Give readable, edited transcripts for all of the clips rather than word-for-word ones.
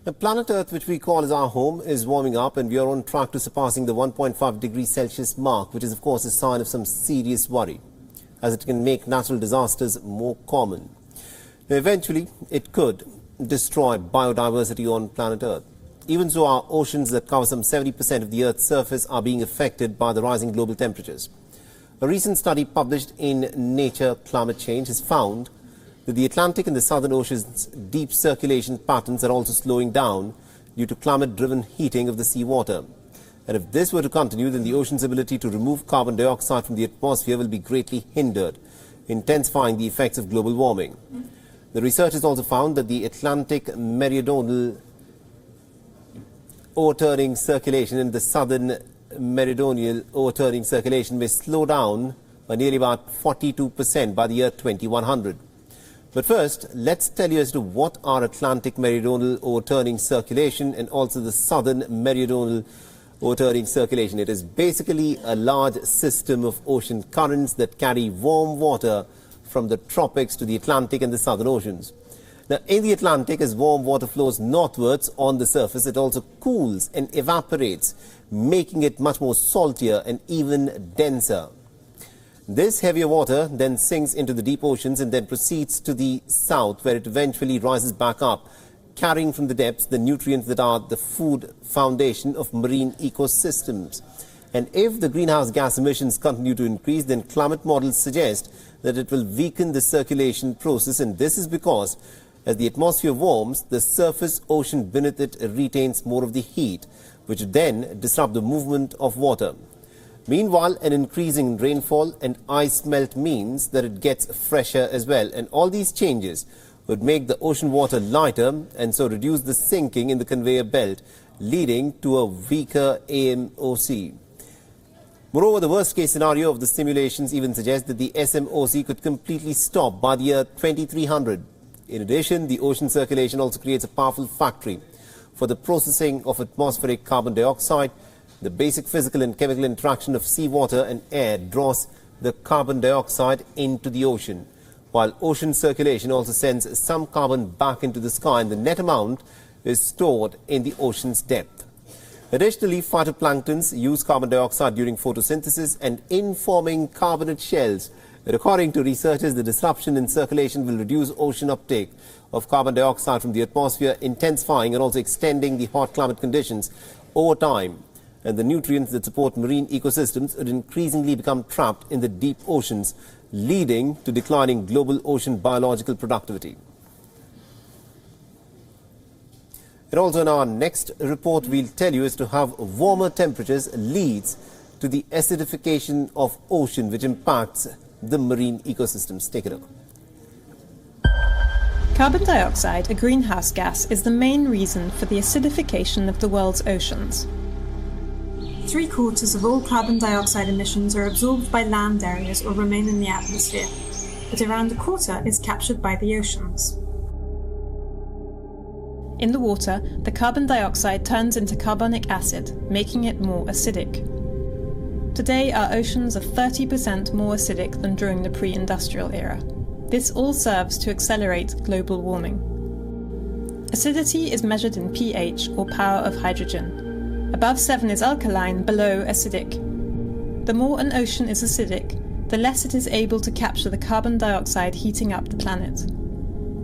The planet Earth, which we call as our home, is warming up, and we are on track to surpassing the 1.5 degrees Celsius mark, which is of course a sign of some serious worry, as it can make natural disasters more common. Now, eventually, it could destroy biodiversity on planet Earth. Even so, our oceans that cover some 70% of the Earth's surface are being affected by the rising global temperatures. A recent study published in Nature Climate Change has found that the Atlantic and the Southern Ocean's deep circulation patterns are also slowing down due to climate-driven heating of the seawater. And if this were to continue, then the ocean's ability to remove carbon dioxide from the atmosphere will be greatly hindered, intensifying the effects of global warming. The researchers also found that the Atlantic meridional overturning circulation and the southern meridional overturning circulation may slow down by nearly about 42% by the year 2100. But first, let's tell you as to what are Atlantic meridional overturning circulation and also the southern meridional overturning circulation. It is basically a large system of ocean currents that carry warm water from the tropics to the Atlantic and the Southern Oceans. Now, in the Atlantic, as warm water flows northwards on the surface, it also cools and evaporates, making it much more saltier and even denser. This heavier water then sinks into the deep oceans and then proceeds to the south, where it eventually rises back up, carrying from the depths the nutrients that are the food foundation of marine ecosystems. And if the greenhouse gas emissions continue to increase, then climate models suggest that it will weaken the circulation process, and this is because as the atmosphere warms, the surface ocean beneath it retains more of the heat, which then disrupt the movement of water. Meanwhile, an increasing rainfall and ice melt means that it gets fresher as well, and all these changes would make the ocean water lighter and so reduce the sinking in the conveyor belt, leading to a weaker AMOC. Moreover, the worst-case scenario of the simulations even suggests that the SMOC could completely stop by the year 2300. In addition, the ocean circulation also creates a powerful factory for the processing of atmospheric carbon dioxide. The basic physical and chemical interaction of seawater and air draws the carbon dioxide into the ocean, while ocean circulation also sends some carbon back into the sky, and the net amount is stored in the ocean's depth. Additionally, phytoplanktons use carbon dioxide during photosynthesis and in forming carbonate shells. But according to researchers, the disruption in circulation will reduce ocean uptake of carbon dioxide from the atmosphere, intensifying and also extending the hot climate conditions over time. And the nutrients that support marine ecosystems would increasingly become trapped in the deep oceans, leading to declining global ocean biological productivity. And also in our next report, we'll tell you as to how warmer temperatures leads to the acidification of ocean, which impacts the marine ecosystems. Take a look. Carbon dioxide, a greenhouse gas, is the main reason for the acidification of the world's oceans. 3/4 of all carbon dioxide emissions are absorbed by land areas or remain in the atmosphere, but around a quarter is captured by the oceans. In the water, the carbon dioxide turns into carbonic acid, making it more acidic. Today, our oceans are 30% more acidic than during the pre-industrial era. This all serves to accelerate global warming. Acidity is measured in pH, or power of hydrogen. Above 7 is alkaline, below acidic. The more an ocean is acidic, the less it is able to capture the carbon dioxide heating up the planet.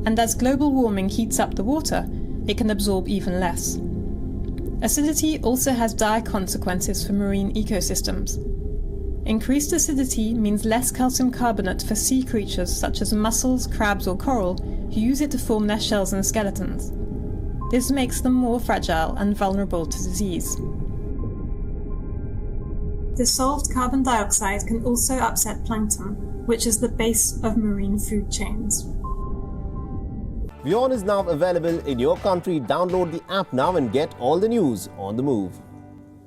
And as global warming heats up the water, it can absorb even less. Acidity also has dire consequences for marine ecosystems. Increased acidity means less calcium carbonate for sea creatures such as mussels, crabs or coral, who use it to form their shells and skeletons. This makes them more fragile and vulnerable to disease. Dissolved carbon dioxide can also upset plankton, which is the base of marine food chains. WION is now available in your country. Download the app now and get all the news on the move.